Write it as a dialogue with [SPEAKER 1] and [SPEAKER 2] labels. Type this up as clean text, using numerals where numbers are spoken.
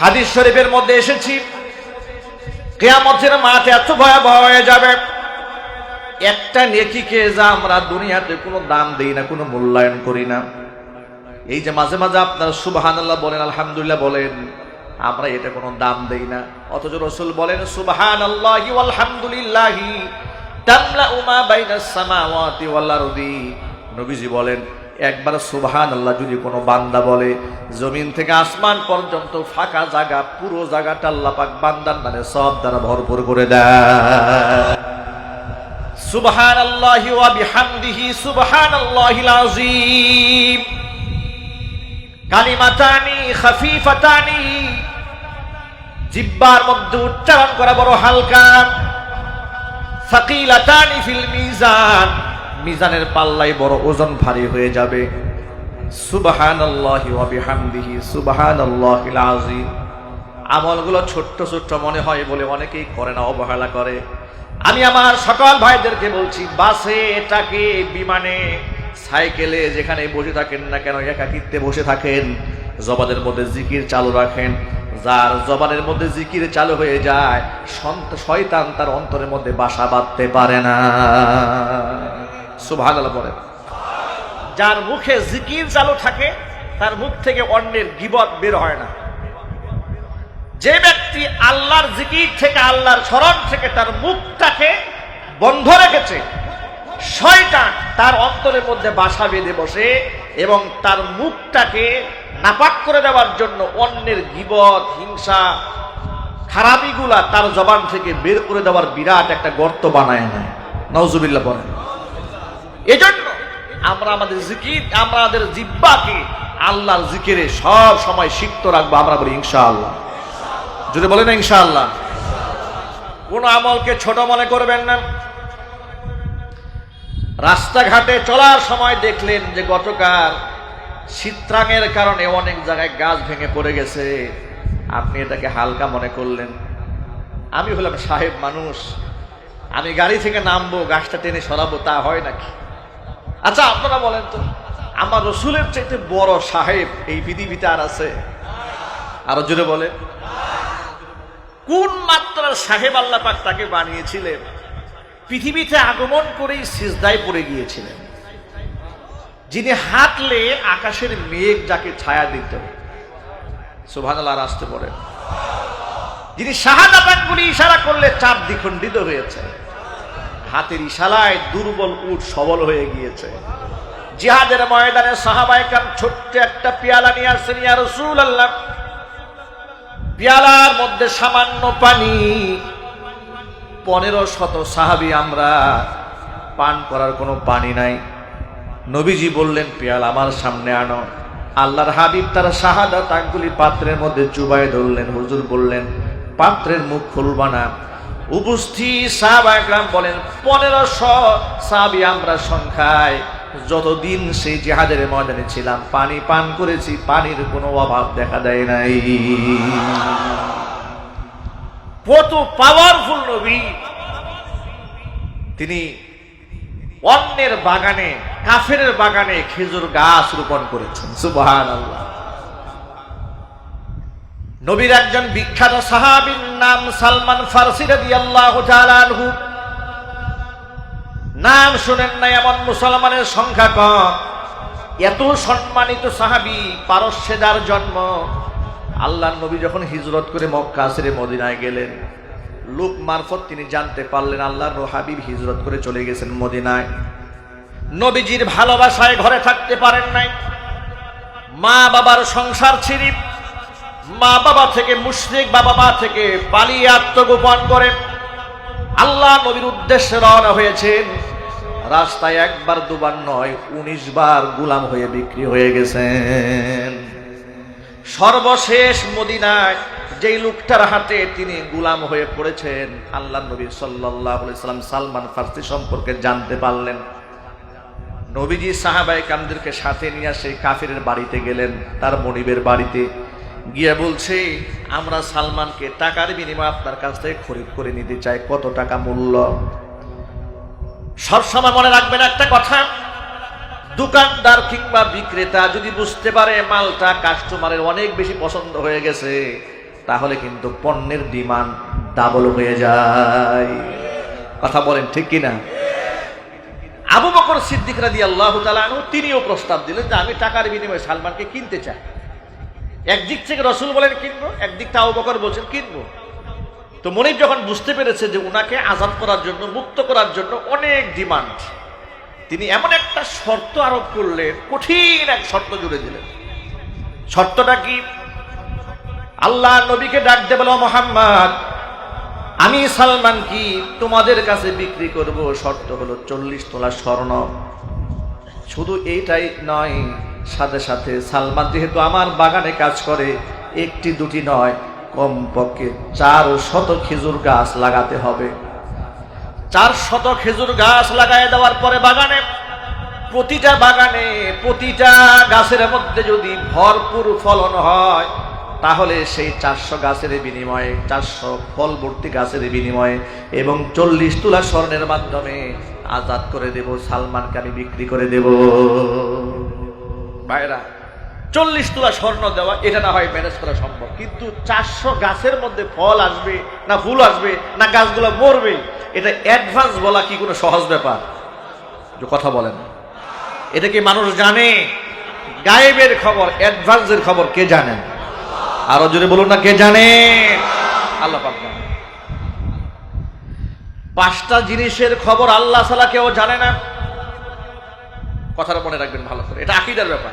[SPEAKER 1] হাদিস শরীফের মধ্যে এসেছি, কিয়ামতের মাঠে এত ভয়াবহ হয়ে যাবে, একটা নেকিকে যা আমরা দুনিয়াতে কোনো দাম দেই না, কোনো মূল্যায়ন করি না। এই যে মাঝে মাঝে আপনারা সুবহানাল্লাহ বলেন, আলহামদুলিল্লাহ বলেন, আমরা এটা কোনো দাম দেই না। অথচ রাসূল বলেন সুবহানাল্লাহি ওয়াল হামদুলিল্লাহি তামলাউ মা বাইনাস সামাওয়াতি ওয়াল আরদি। নবীজি বলেন একবার সুবহানাল্লাহ যদি কোনো বান্দা বলে, জমিন থেকে আসমান পর্যন্ত ফাঁকা জায়গা, পুরো জায়গাটা আল্লাহ পাক বান্দার নামে সওয়াব দ্বারা ভরপুর করে দেয়। সুবহানাল্লাহি ওয়া বিহামদিহি সুবহানাল্লাহিল আযীম কালিমাতানি খাফিফাতানি, জিহ্বার মধ্যে উচ্চারণ করা বড় হালকা, সাকিলাতানি ফিল মিজান, মিজানের পাল্লায় বড় ওজন ভারী হয়ে যাবে। সুবহানাল্লাহি ওয়া বিহামদিহি সুবহানাল্লাহিল আযীম। আমলগুলো ছোট্ট ছোট্ট মনে হয় বলে অনেকেই করে না, অবহেলা করে। আমি আমার সকল ভাইদেরকে বলছি, বাসে, ট্রাকে, বিমানে, সাইকেলে যেখানে বসে থাকেন না কেন, একাকিত্বে বসে থাকেন, জবানের মধ্যে জিকির চালু রাখেন। যার জবানের মধ্যে জিকির চালু হয়ে যায়, শয়তান তার অন্তরের মধ্যে বাসা বাঁধতে পারে না। সুবহানাল্লাহ বলেন। যার মুখে জিকির চালু থাকে তার মুখ থেকে অন্যের গীবত বের হয় না। যে ব্যক্তি আল্লাহর জিকির থেকে, আল্লাহর স্মরণ থেকে তার মুখটাকে বন্ধ রেখেছে, শয়তান তার অন্তরের মধ্যে বাসা বেঁধে বসে এবং তার মুখটাকে নাপাক করে দেওয়ার জন্য অন্যের গীবত, হিংসা, খারাপিগুলা তার জবান থেকে বের করে দেওয়ার বিরাট একটা গর্ত বানায় নেয়। নাউজুবিল্লাহ বলেন। এজন্য আমরা আমাদের জিকির, আমাদের জিহ্বাকে আল্লাহর জিকিরে সব সময় সিক্ত রাখবো। আমরা বলি ইনশাআল্লাহ। যদি বলেন না ইনশাআল্লাহ। কোন আমলকে ছোট মনে করবেন না। রাস্তাঘাটে চলার সময় দেখলেন যে গতকাল শীতরাঙের কারণে অনেক জায়গায় গাছ ভেঙে পড়ে গেছে, আপনি এটাকে হালকা মনে করলেন। আমি হলাম সাহেব মানুষ, আমি গাড়ি থেকে নামবো, গাছটা টেনে সরাবো, তা হয় নাকি? আচ্ছা আপনারা বলেন তো, আমার রসুলের চাইতে বড় সাহেব এই পৃথিবীতে আর আছে? আরো জোরে বলেন। কোন মাত্রার সাহেব আল্লাহ পাক তাকে বানিয়েছিলেন? পৃথিবীতে আগমন করেই সিজদায় পড়ে গিয়েছিলেন। যিনি হাঁটলে আকাশের মেঘ যাকে ছায়া দিত, সুবহানাল্লাহ, আসতে পড়ে। যিনি শাহাদাত আঙ্গুলে ইশারা করলে চাঁদ দ্বিখণ্ডিত হয়েছে, হাতের ইশারায় দুর্বল উট সবল হয়ে গিয়েছে। জিহাদের ময়দানে সাহাবায়ে কেরাম ছোট্ট একটা পেয়ালা নিয়ে আসছেন, ইয়া রাসূলুল্লাহ, পেয়ালার মধ্যে সামান্য পানি। 1500 সাহাবী আমরা, পান করার কোনো পানি নাই। নবীজি বললেন পেয়ালা আমার সামনে আনো। আল্লাহর হাবিব তার শাহাদাত আঙ্গুলি পাত্রের মধ্যে চুবাই ধরলেন। হুজুর বললেন পাত্রের মুখ খুলবা না। উপস্থিত সাহাবায়ে কেরাম বলেন 1500 সাহাবী আমরা সংখ্যায়, যতদিন সেই জিহাদের ময়দানে ছিলাম পানি পান করেছি, পানির কোনো অভাব দেখা দেয় নাই। কত পাওয়ারফুল নবী! তিনি অন্যের বাগানে, কাফেরের বাগানে খেজুর গাছ রোপণ করেছেন। সুবহানাল্লাহ। নবীর একজন বিখ্যাত সাহাবীর নাম সালমান ফারসি রাদিয়াল্লাহু তাআলা আনহু। নাম শুনেন না এমন মুসলমানের সংখ্যা কম। এত সম্মানিত সাহাবী, পারস্যে যার জন্ম। আল্লাহর নবী যখন হিজরত করে মক্কা ছেড়ে মদিনায় গেলেন, লোক মারফত তিনি জানতে পারলেন আল্লাহর হাবিব হিজরত করে চলে গেছেন মদিনায়। নবীজির ভালোবাসায় ঘরে থাকতে পারেন নাই। মা বাবার সংসার ছিঁড়ে, মা বাবা থেকে মুশরিক বাবা মা থেকে পালিয়ে আত্মগোপন করে আল্লাহ নবীর উদ্দেশ্যে রওনা হয়েছেন। রাস্তায় একবার দুবার নয়, 19 বার গোলাম হয়ে বিক্রি হয়ে গেছেন। সর্বশেষ মদিনায় যেই লোকটার হাতে তিনি গোলাম হয়ে পড়েছেন, আল্লাহ নবী সাল্লাল্লাহু আলাইহি সাল্লাম সালমান ফারসি সম্পর্কে জানতে পারলেন। নবীজি সাহাবায়ে কেরামদেরকে সাথে নিয়ে সেই কাফিরের বাড়িতে গেলেন, তার মনিবের বাড়িতে গিয়ে বলছে আমরা সালমানকে টাকার বিনিময়ে আপনার কাছ থেকে খরিদ করে নিতে চাই, কত টাকা মূল্য? সবসময় মনে রাখবেন একটা কথা, দোকানদার কিংবা বিক্রেতা যদি বুঝতে পারে মালটা কাস্টমারের অনেক বেশি পছন্দ হয়ে গেছে, তাহলে কিন্তু পণ্যের ডিমান্ড ডাবল হয়ে যায়। কথা বলেন ঠিক কিনা? আবু বকর সিদ্দিক রাদিয়াল্লাহু তাআলা আনহু তিনিও প্রস্তাব দিলেন যে আমি টাকার বিনিময়ে সালমানকে কিনতে চাই। একদিক থেকে রাসূল বলেন কিনবো, একদিক থেকে আবু বকর বলছেন কিনবো। তো মনিব যখন বুঝতে পেরেছে যে উনাকে আজাদ করার জন্য, মুক্ত করার জন্য অনেক ডিমান্ড, তিনি এমন একটা শর্ত আরোপ করলেন, কঠিন এক শর্ত জুড়ে দিলেন। শর্তটা কি? আল্লাহ নবীকে ডাক দিয়ে বলো, মুহাম্মদ, আমি সালমান কি তোমাদের কাছে বিক্রি করব, শর্ত হলো 40 তোলা স্বর্ণ। শুধু এইটাই নয়, সাথে সাথে সালমান যেহেতু আমার বাগানে কাজ করে, একটি দুটি নয়, কমপক্ষে 400 খেজুর গাছ লাগাতে হবে। 400 খেজুর গাছ লাগায় দেওয়ার পরে প্রতিটা গাছের মধ্যে যদি ভরপুর ফলন হয়, তাহলে সেই 400 গাছের বিনিময়ে, 400 ফলবর্তী গাছের বিনিময়ে এবং 40 তোলা স্বর্ণের মাধ্যমে আজাদ করে দেব, সালমানকে আমি বিক্রি করে দেব। ভাইরা, 40 তোলা স্বর্ণ দেওয়া এটা না হয় ম্যানেজ করা সম্ভব, কিন্তু 400 গাছের মধ্যে ফল আসবে না ফুল আসবে না গাছগুলো মরবে, এটা অ্যাডভান্স বলা কি কোনো সহজ ব্যাপার? যে কথা বলেন, এটা কি মানুষ জানে? গায়েবের খবর, অ্যাডভান্সের খবর কে জানেন? আরো জোরে বলুন না, কে জানে? আল্লাহ পাক জানেন। 5টা জিনিসের খবর আল্লাহ ছাড়া কেউ জানে না। কথাটা মনে রাখবেন ভালো করে, এটা আকীদার ব্যাপার।